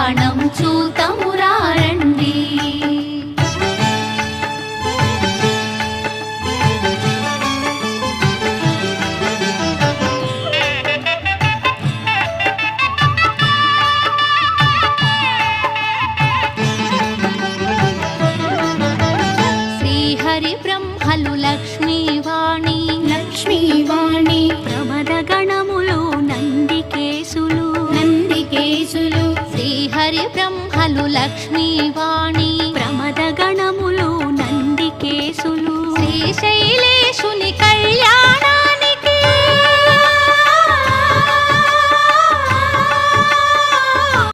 Puranam చూతమురారండి. Srihari బ్రహ్మలు Lakshmivani Lakshmivani Pramada గణములు నందికేశులు Srihari బ్రహ్మలు Lakshmivani Pramada గణములు నందికేశులు Srisaila